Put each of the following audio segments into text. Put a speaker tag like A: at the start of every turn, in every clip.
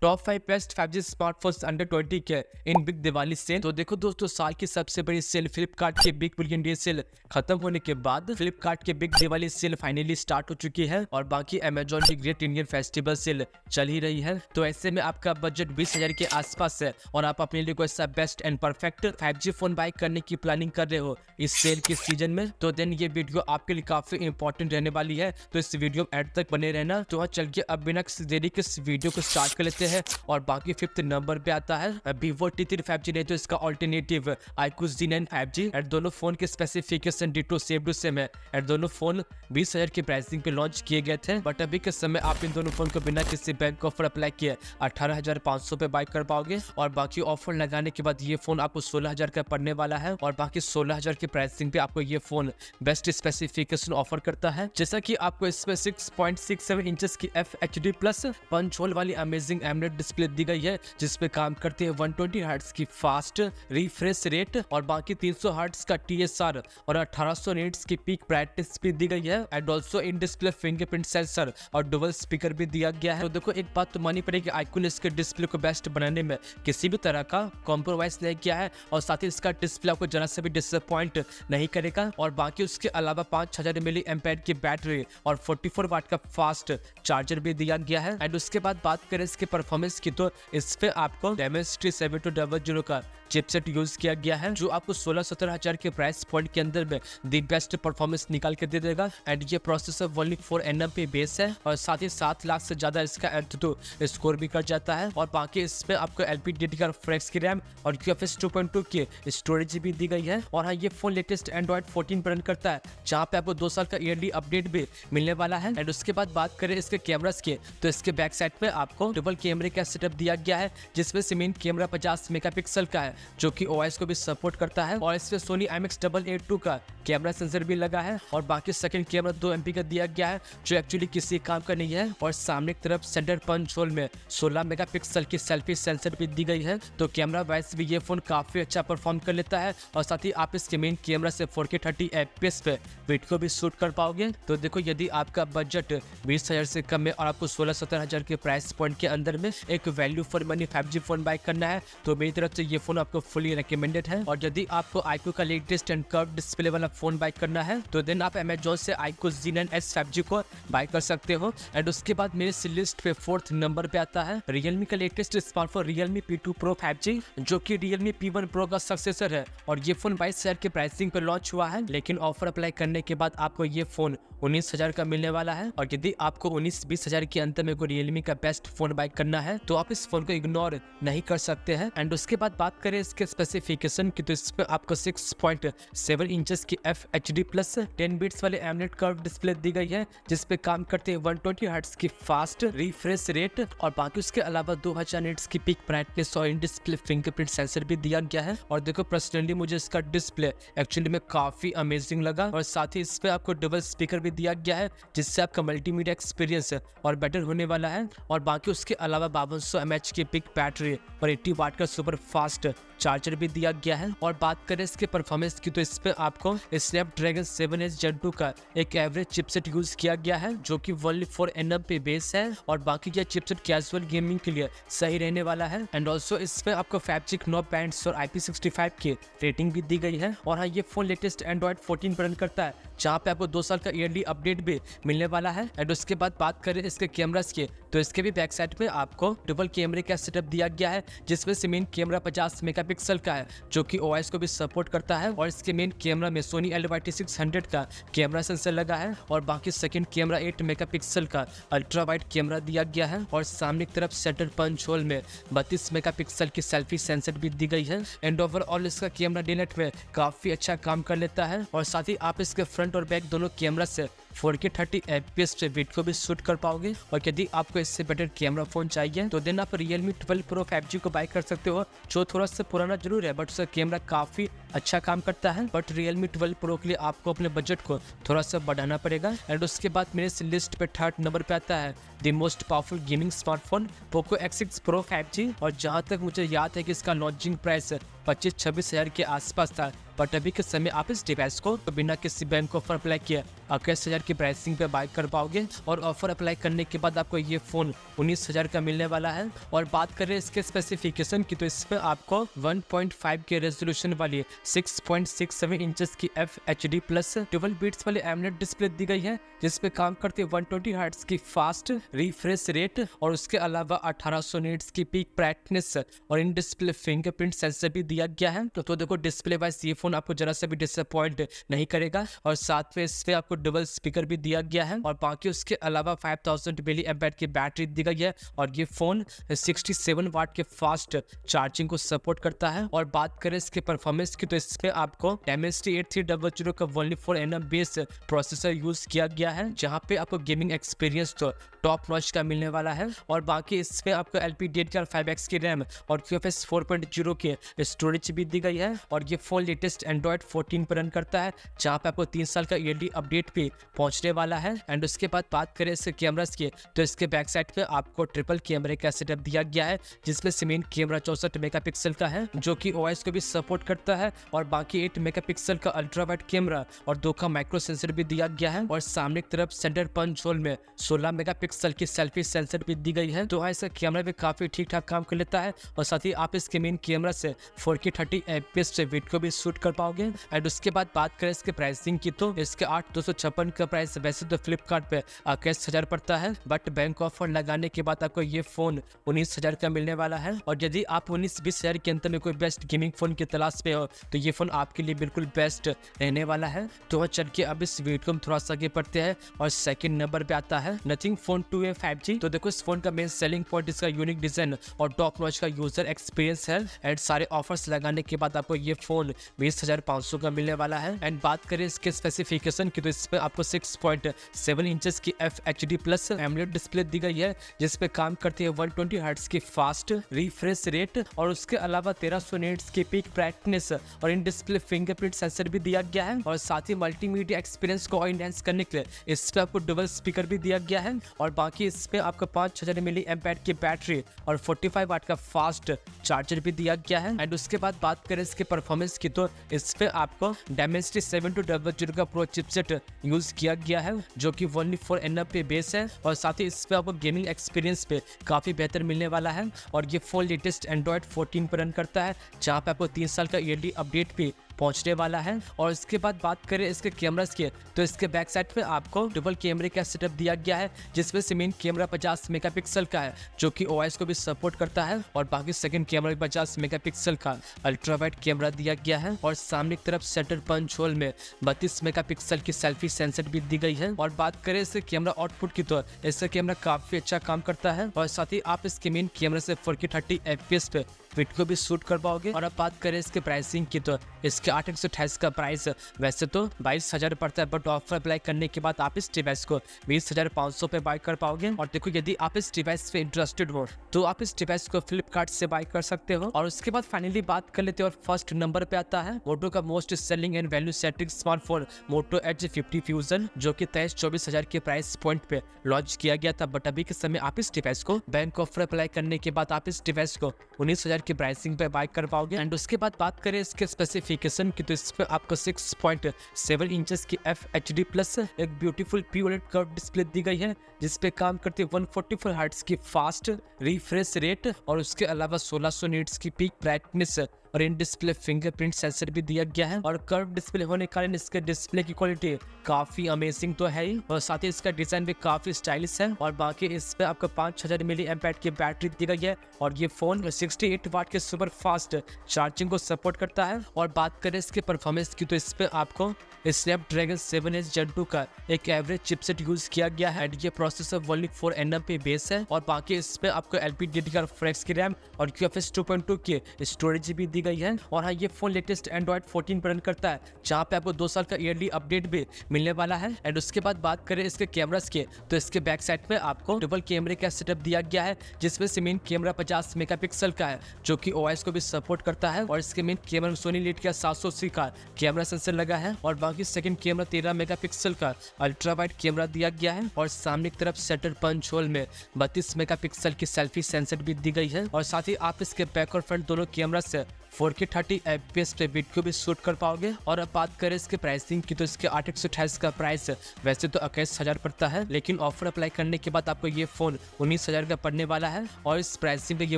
A: Top 5 best 5G smartphones under 20 के in big Diwali cell. तो देखो दोस्तों, साल की सबसे बड़ी सेल फ्लिपकार्ट के बिग बिलियन डे सेल खत्म होने के बाद फ्लिपकार्ट के big Diwali sale finally start हो चुकी है और बाकी अमेजॉन की ग्रेट इंडियन फेस्टिवल सेल चल ही रही है। तो ऐसे में आपका बजट 20,000 के आसपास है और आप अपने लिए कोई सा best and perfect 5G phone buy करने की प्लानिंग कर रहे हो इस सेल के सीजन में, तो देन ये वीडियो आपके लिए काफी इंपॉर्टेंट रहने वाली है। तो इस वीडियो में एंड तक बने रहना। तो चल के अब बिना किसी देरी के इस वीडियो को स्टार्ट कर लेते हैं। और बाकी 5th नंबर पे आता है Vivo T3 5G नहीं तो इसका alternative iQOO Z9 5G। And दोनों फोन के specification ditto same to same है। एंड दोनों फोन 20,000 की प्राइसिंग पे लॉन्च किए गए थे, बट अभी के समय आप इन दोनों फोन को बिना किसी बैंक ऑफर अप्लाई किए 18,500 पे बाय कर पाओगे। और बाकी ऑफर लगाने के बाद ये फोन आपको 16,000 का पड़ने वाला है और बाकी 16,000 की प्राइसिंग पे आपको ये फोन बेस्ट स्पेसिफिकेशन ऑफर करता है, जैसा कि आपको इसमें 6.67 इंचेस की FHD प्लस पंच होल वाली अमेजिंग एमोलेड डिस्प्ले दी गई है, जिसपे काम करती है 120 हर्ट्ज की फास्ट रिफ्रेश रेट और बाकी 300 हर्ट्ज का TSR और 1800 निट्स की पीक ब्राइटनेस भी दी गई है। And also in display fingerprint sensor और डुअल स्पीकर भी दिया गया है। तो देखो, एक बात तो मानी पड़ेगी, iQOO ने इसके डिस्प्ले को बेस्ट बनाने में किसी भी तरह का कॉम्प्रोमाइज नहीं किया है और साथ ही इसका डिस्प्ले आपको जरा से भी डिसअपॉइंट नहीं करेगा। और बाकी उसके अलावा 5000 मिली एम्पेयर की बैटरी और 44 वाट का फास्ट चार्जर भी दिया गया है। एंड उसके बाद बात करें इसके परफॉर्मेंस की, तो इस पे आपको Dimensity 7200 का चिपसेट यूज किया गया है, जो आपको 16-17 हजार के प्राइस पॉइंट के अंदर में दी बेस्ट परफॉर्मेंस निकाल के दे देगा। एंड ये प्रोसेसर ओनली 4nm पे बेस है और साथ ही 7 लाख से ज्यादा इसका Antutu स्कोर भी कर जाता है। और बाकी इसमें आपको LPDDR4X की रैम और UFS 2.2 की स्टोरेज भी दी गई है। और हाँ, ये फोन लेटेस्ट Android 14 पर रन करता है, जहाँ पे आपको 2 साल का ईयरली अपडेट भी मिलने वाला है। एंड उसके बाद बात करें इसके कैमरास की, तो इसके बैक साइड पे आपको डबल कैमरे का सेटअप दिया गया है, जिसमें से मेन कैमरा 50 मेगापिक्सल का है, जो कि OIS को भी सपोर्ट करता है। और इसमें Sony IMX882 का कैमरा सेंसर भी लगा है। और बाकी सेकंड कैमरा 2 MP का दिया गया है, जो एक्चुअली किसी काम का नहीं है। और सामने की तरफ सेंटर पंच होल में 16 मेगापिक्सल की सेल्फी सेंसर भी दी गई है। तो कैमरा वाइज भी ये फोन काफी अच्छा परफॉर्म कर लेता है। और साथ ही आप इसके मेन कैमरा से 4K 30 FPS पे वीडियो भी शूट कर पाओगे। तो देखो, यदि आपका बजट 20,000 से कम है और आपको 16-17 हजार के प्राइस पॉइंट के अंदर में एक value for money 5G phone buy करना है, तो मेरी तरफ से ये फोन आपको फुली रिकमेंडेड है। और यदि आपको iQOO का लेटेस्ट एंड कर्व डिस्प्ले वाला फोन बाय करना है, तो देन आप अमेजॉन से iQOO Z9S 5G को बाय कर सकते हो। एंड उसके बाद मेरे इस लिस्ट पे 4th नंबर पे आता है Realme का latest smartphone Realme P2 Pro 5G, जो कि Realme P1 Pro का सक्सेसर है। और ये फोन 22,000 के प्राइसिंग पर लॉन्च हुआ है, लेकिन ऑफर अप्लाई करने के बाद आपको ये फोन 19,000 का मिलने वाला है। और यदि आपको 19-20 हजार के अंतर में कोई Realme का बेस्ट फोन बाय करना है, तो आप इस फोन को इग्नोर नहीं कर सकते हैं। एंड उसके बाद बात करें इसके स्पेसिफिकेशन की, तो इस पे आपको 6.7 इंचेस की FHD प्लस 10 बिट्स वाले एमोलेड कर्व डिस्प्ले दी गई है, जिसपे काम करते हैं 120 हर्ट्ज की फास्ट रिफ्रेश रेट। और बाकी उसके अलावा 2000 निट्स की पीक ब्राइटनेस और इन डिस्प्ले फिंगरप्रिंट सेंसर भी दिया गया है। और देखो, पर्सनली मुझे इसका डिस्प्ले एक्चुअली में काफी अमेजिंग लगा। और साथ ही इस पे आपको डबल स्पीकर भी दिया गया है, जिससे आपका मल्टीमीडिया एक्सपीरियंस और बेटर होने वाला है। और बाकी उसके अलावा 5200 mAh की पिक बैटरी और 80 वाट का सुपर फास्ट चार्जर भी दिया गया है। और बात करें इसके परफॉर्मेंस की, तो इस पे आपको Snapdragon 7H Gen 2 का एक एवरेज चिपसेट यूज किया गया है, जो कि ओनली 4nm पे बेस है। और बाकी यह चिपसेट कैजुअल गेमिंग के लिए सही रहने वाला है। एंड ऑल्सो इस पे आपको 5G Knob बैंड्स और IP65 की रेटिंग भी दी गई है। और हाँ, ये फोन लेटेस्ट Android 14 पर रन करता है, जहाँ पे आपको 2 साल का ईयरली अपडेट भी मिलने वाला है। एंड उसके बाद बात करें इसके कैमरास की, तो इसके भी बैक साइड पे आपको डबल कैमरे का सेटअप दिया गया है, जिसमें से मेन कैमरा 50 मेगापिक्सल का है, जो कि OIS को भी सपोर्ट करता है। और इसके मेन कैमरा में Sony LYT600 का कैमरा सेंसर लगा है। और बाकी सेकंड कैमरा 8 मेगापिक्सल का अल्ट्रा वाइड कैमरा दिया गया है। और सामने की तरफ सेंटर पंच होल में 32 मेगापिक्सल की सेल्फी सेंसर भी दी गई है। एंड ओवरऑल इसका कैमरा डे नाइट में काफी अच्छा काम कर लेता है। और साथ ही आप इसके फ्रंट और बैक दोनों कैमरा से 4K 30 FPS पे वीडियो भी शूट कर पाओगे। और यदि आपको इससे बेटर कैमरा फोन चाहिए, तो देन आप Realme 12 Pro 5G को बाय कर सकते हो, जो थोड़ा सा पुराना जरूर है, बट उसका कैमरा काफी अच्छा काम करता है, बट Realme 12 Pro के लिए आपको अपने बजट को थोड़ा सा बढ़ाना पड़ेगा। एंड उसके बाद मेरे इस लिस्ट पे थर्ड नंबर पे आता है the most powerful gaming smartphone Poco X6 Pro 5G। और जहाँ तक मुझे याद है कि इसका लॉन्चिंग प्राइस 25-26 हज़ार के आसपास था, बट अभी के समय आप इस डिवाइस को बिना किसी बैंक ऑफर अप्लाई किए 21,000 की प्राइसिंग पे बाय कर पाओगे। और ऑफर अप्लाई करने के बाद आपको ये फ़ोन 19,000 का मिलने वाला है। और बात करें इसके स्पेसिफिकेशन की, तो इसमें आपको 1.5 के रेजोल्यूशन वाली 6.67 इंचेस की FHD प्लस 12 बीट्स वाली एमोलेड डिस्प्ले दी गई है, जिसपे काम करती है 120 हर्ट्ज की फास्ट रिफ्रेश रेट और उसके अलावा 1800 निट्स की पीक ब्राइटनेस और इन डिस्प्ले फिंगरप्रिंट सेंसर भी दिया गया है। तो देखो डिस्प्ले वाइज ये फोन आपको जरा सा भी डिसअपॉइंट नहीं करेगा। और साथ में इस पे आपको डबल स्पीकर भी दिया गया है। और बाकी उसके अलावा 5000 मिली एम्पेयर की बैटरी दी गई है। और ये फोन 67 वाट के फास्ट चार्जिंग को सपोर्ट करता है। और बात करें इसके परफॉर्मेंस की, तो इस पे आपको Dimensity 8300 का 1.4nm बेस प्रोसेसर यूज किया गया है, जहाँ पे आपको गेमिंग एक्सपीरियंस तो टॉप नॉच का मिलने वाला है। और बाकी इस पे आपको LPDDR5X की रैम और QFS 4.0 के स्टोरेज भी दी गई है। और ये फोन लेटेस्ट Android 14 पर रन करता है, जहाँ पे आपको 3 साल का ईयरली अपडेट भी पहुंचने वाला है। एंड उसके बाद बात करें इसके कैमरास की, तो इसके बैक साइड पे आपको ट्रिपल कैमरे का सेटअप दिया गया है, जिसमें से मेन कैमरा 64 मेगापिक्सल का है, जो कि OIS को भी सपोर्ट करता है। और बाकी 8 मेगापिक्सल का अल्ट्रा वाइड कैमरा और 2 का माइक्रो सेंसर भी दिया गया है। और सामने की तरफ सेंटर पंच होल में 16 मेगापिक्सल की सेल्फी सेंसर भी दी गई है। तो इसका कैमरा भी काफी ठीक ठाक काम कर लेता है। और साथ ही आप इसके मेन कैमरा से 4K 30 FPS से वीडियो को भी शूट कर पाओगे। एंड उसके बाद बात करें इसके प्राइसिंग की, तो इसके 8256 का प्राइस वैसे तो फ्लिपकार्ट पे 21,000 पड़ता है, बट बैंक ऑफर लगाने के बाद आपको ये फोन 19,000 का मिलने वाला है। और यदि आप 19-20 हज़ार के अंतर में कोई बेस्ट गेमिंग फोन की तलाश पे हो, तो ये फोन आपके लिए बिल्कुल बेस्ट रहने वाला है। तो चल के अब इस वीडियो में थोड़ा सा आगे बढ़ते हैं। और सेकंड नंबर पे आता है नथिंग फोन 2a 5G। तो देखो इस फोन का मेन सेलिंग पॉइंट इसका यूनिक डिजाइन और टॉप नॉच का यूजर एक्सपीरियंस है। एंड सारे ऑफर्स लगाने के बाद आपको ये फोन 20,500 का मिलने वाला है। एंड बात करें इसके स्पेसिफिकेशन की, तो इस पे आपको 6.7 इंचेस की FHD प्लस एमोलेड डिस्प्ले दी गई है, जिसपे काम करती है 120 हर्ट्ज की फास्ट रिफ्रेश रेट और उसके अलावा 1300 निट्स की पीक ब्राइटनेस और इन डिस्प्ले फिंगरप्रिंट सेंसर भी दिया गया है। और साथ ही मल्टीमीडिया एक्सपीरियंस को एनहांस करने के लिए इस पे आपको डबल स्पीकर भी दिया गया है। और बाकी इस पे आपको 5000 मिली एम्पेयर की बैटरी और 45 वाट का फास्ट चार्जर भी दिया गया है। एंड उसके बाद बात करें इसके परफॉर्मेंस की, तो इस पे आपको Dimensity 7200 का प्रो चिपसेट यूज किया गया है, जो कि 1.4nm पे बेस है। और साथ ही इस पे आपको गेमिंग एक्सपीरियंस पे काफी बेहतर मिलने वाला है। और ये फोन लेटेस्ट Android 14 पर रन करता है, जहाँ पे आपको 3 साल का ईयरली अपडेट भी पहुंचने वाला है। और इसके बाद बात करें इसके कैमरास की, तो इसके बैक साइड पे आपको डबल कैमरे का सेटअप दिया गया है, जिसमें से मेन कैमरा 50 मेगापिक्सल का है, जो कि OIS को भी सपोर्ट करता है। और बाकी सेकंड कैमरा 50 मेगापिक्सल का अल्ट्रा वाइड कैमरा दिया गया है। और सामने की तरफ सेंटर पंच होल में 32 मेगापिक्सल की सेल्फी सेंसर भी दी गई है। और बात करें इसके कैमरा आउटपुट की, तो इसका कैमरा काफी अच्छा काम करता है। और साथ ही आप इसके मेन कैमरा से 4K 30 FPS पे वीडियो को भी शूट कर पाओगे। और अब बात करें इसके प्राइसिंग की, तो इसके 8/128 का प्राइस वैसे तो 22,000 पड़ता है, बट ऑफर अप्लाई करने के बाद आप इस डिवाइस को 20,500 पे बाय कर पाओगे। और देखो यदि आप इस डिवाइस पे इंटरेस्टेड हो, तो आप इस डिवाइस को फ्लिपकार्ट से बाय कर सकते हो। और उसके बाद फाइनली बात कर लेते हैं, और फर्स्ट नंबर पे आता है मोटो का most selling and value setting smartphone Moto Edge 50 fusion, जो कि 23-24 के प्राइस पॉइंट पे लॉन्च किया गया था। बट अभी के समय आप इस डिवाइस को बैंक ऑफर अप्लाई करने के बाद आप इस डिवाइस को 19,000 की प्राइसिंग पे बाय कर पाओगे। एंड उसके बाद बात करें इसके स्पेसिफिकेशन की, तो इस पे आपको 6.7 इंचेस की FHD प्लस एक ब्यूटीफुल POLED कर्व डिस्प्ले दी गई है, जिसपे काम करती है 144 हर्ट्ज की फास्ट रिफ्रेश रेट और उसके अलावा 1600 निट्स की पीक ब्राइटनेस और इन डिस्प्ले फिंगरप्रिंट सेंसर भी दिया गया है। और कर्व डिस्प्ले होने के कारण इसके डिस्प्ले की क्वालिटी काफी अमेजिंग तो है ही, और साथ ही इसका डिजाइन भी काफी स्टाइलिश है। और बाकी इस पे आपको 5000 मिली एम्पेयर की बैटरी दी गई है। और ये फोन 68 वाट के सुपर फास्ट चार्जिंग को सपोर्ट करता है। और बात करें इसके परफॉर्मेंस की, तो इस पे आपको स्नैपड्रैगन 7H Gen 2 का एक एवरेज चिपसेट यूज किया गया है। ये प्रोसेसर 1.4nm पे बेस है। और बाकी इस पे आपको LPDDR4X की रैम और QFS 2.2 की स्टोरेज भी दी दी गई है। और हाँ, ये फोन लेटेस्ट एंड्रॉइड 14 पर रन करता है, जहाँ पे आपको 2 साल का ईयरली अपडेट भी मिलने वाला है। एंड उसके बाद बात करें इसके कैमरास के, तो इसके बैक साइड पे आपको डबल कैमरे का सेटअप दिया गया है, जिसमें से मेन कैमरा 50 मेगापिक्सल का है, जो कि OIS को भी सपोर्ट करता है। और इसके मेन कैमरा सोनी लीड का 780 का कैमरा सेंसर लगा है। और बाकी सेकंड कैमरा 13 मेगापिक्सल का अल्ट्रा वाइड कैमरा दिया गया है। और सामने की तरफ शटर पंच होल में 32 मेगापिक्सल की सेल्फी सेंसर भी दी गई है। और साथ ही आप इसके बैक और फ्रंट दोनों कैमरा से 4K 30 FPS पे वीडियो भी शूट कर पाओगे। और अब बात करें इसके प्राइसिंग की, तो इसके 8 128 का प्राइस वैसे तो 21,000 पड़ता है, लेकिन ऑफर अप्लाई करने के बाद आपको ये फोन 19,000 का पड़ने वाला है। और इस प्राइसिंग पे ये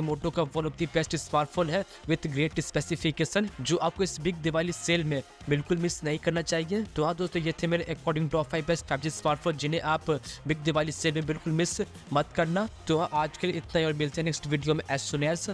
A: मोटो का one of the best smartphone है विद ग्रेट स्पेसिफिकेशन, जो आपको इस बिग दिवाली सेल में बिल्कुल मिस नहीं करना चाहिए। तो हाँ दोस्तों, ये थे मेरे according top 5 best 5G smartphone जिन्हें आप बिग दिवाली सेल में बिल्कुल मिस मत करना। तो हाँ, आज के लिए इतना ही और मिलते हैं नेक्स्ट वीडियो में एज सुन एज